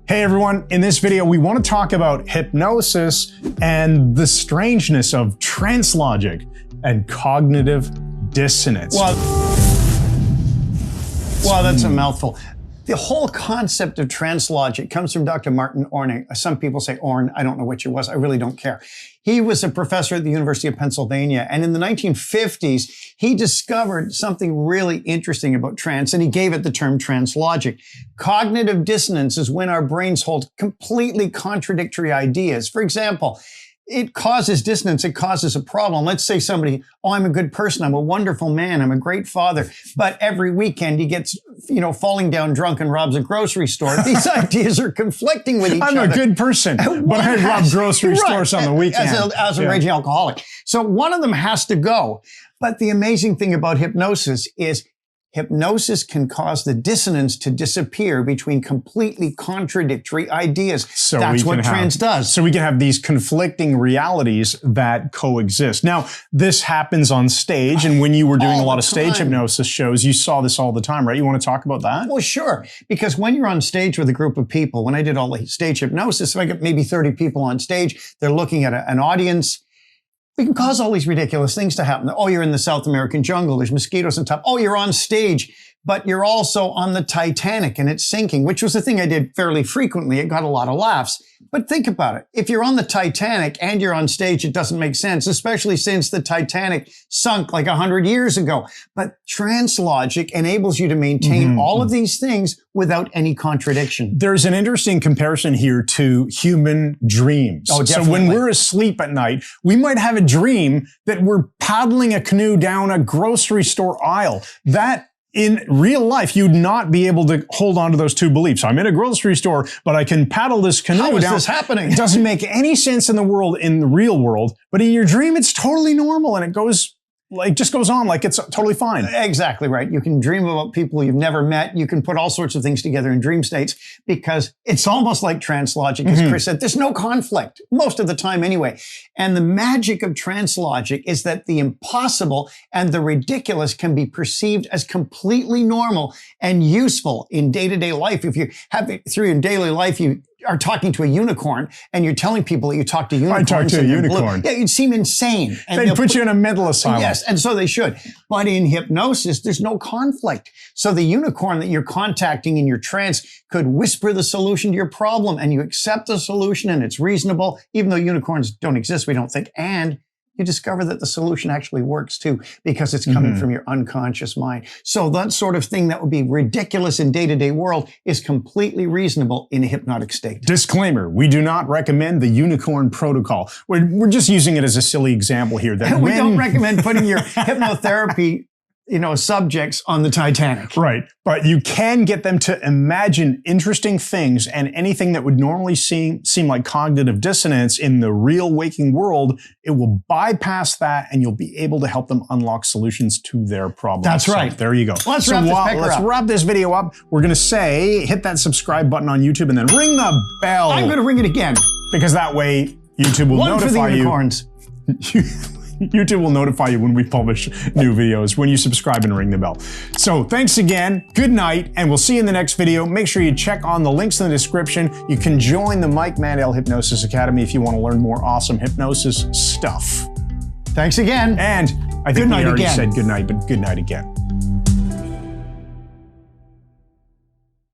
Hey everyone, in this video we want to talk about hypnosis and the strangeness of trance logic and cognitive dissonance. Well, that's a mouthful. The whole concept of trance logic comes from Dr. Martin Orne. Some people say Orne, I don't know which it was, I really don't care. He was a professor at the University of Pennsylvania, and in the 1950s, he discovered something really interesting about trance, and he gave it the term trance logic. Cognitive dissonance is when our brains hold completely contradictory ideas. For example, it causes dissonance, it causes a problem. Let's say somebody, oh, I'm a good person, I'm a wonderful man, I'm a great father, but every weekend he gets, falling down drunk and robs a grocery store. These ideas are conflicting with each other. I'm a good person, but I rob grocery stores on the weekend. As a raging alcoholic. So one of them has to go. But the amazing thing about hypnosis is hypnosis can cause the dissonance to disappear between completely contradictory ideas. So that's what trance does. So we can have these conflicting realities that coexist. Now, this happens on stage, and when you were doing a lot of stage hypnosis shows, you saw this all the time, right? You want to talk about that? Well, sure. Because when you're on stage with a group of people, when I did all the stage hypnosis, if I get maybe 30 people on stage, they're looking at an audience. We can cause all these ridiculous things to happen. Oh, you're in the South American jungle. There's mosquitoes on top. Oh, you're on stage, but you're also on the Titanic and it's sinking, which was the thing I did fairly frequently. It got a lot of laughs. But think about it. If you're on the Titanic and you're on stage, it doesn't make sense, especially since the Titanic sunk like 100 years ago. But trance logic enables you to maintain all of these things without any contradiction. There's an interesting comparison here to human dreams. Oh, definitely. So when we're asleep at night, we might have a dream that we're paddling a canoe down a grocery store aisle. That in real life, you'd not be able to hold on to those two beliefs. I'm in a grocery store, but I can paddle this canoe down. How is this happening? It doesn't make any sense in the world, in the real world, but in your dream, it's totally normal and it just goes on like it's totally fine. Exactly right. You can dream about people you've never met. You can put all sorts of things together in dream states because it's almost like trance logic, as Chris said. There's no conflict, most of the time anyway. And the magic of trance logic is that the impossible and the ridiculous can be perceived as completely normal and useful in day-to-day life. If you have it through your daily life, you are talking to a unicorn and you're telling people that you talk to unicorns. I talk to a unicorn. Yeah, you'd seem insane. And they'd put you in a mental asylum. Yes, and so they should. But in hypnosis, there's no conflict. So the unicorn that you're contacting in your trance could whisper the solution to your problem and you accept the solution and it's reasonable, even though unicorns don't exist, we don't think. And you discover that the solution actually works too, because it's coming from your unconscious mind. So that sort of thing that would be ridiculous in day-to-day world is completely reasonable in a hypnotic state. Disclaimer, we do not recommend the unicorn protocol. We're just using it as a silly example here. That we don't recommend putting your hypnotherapy subjects on the Titanic. Right. But you can get them to imagine interesting things, and anything that would normally seem like cognitive dissonance in the real waking world, it will bypass that and you'll be able to help them unlock solutions to their problems. That's right. So there you go. Let's wrap this video up. We're going to say, hit that subscribe button on YouTube and then ring the bell. I'm going to ring it again. Because that way YouTube will notify you. One for the unicorns. YouTube will notify you when we publish new videos, when you subscribe and ring the bell. So thanks again, good night, and we'll see you in the next video. Make sure you check on the links in the description. You can join the Mike Mandel Hypnosis Academy if you want to learn more awesome hypnosis stuff. Thanks again. And I think we already said good night, but good night again.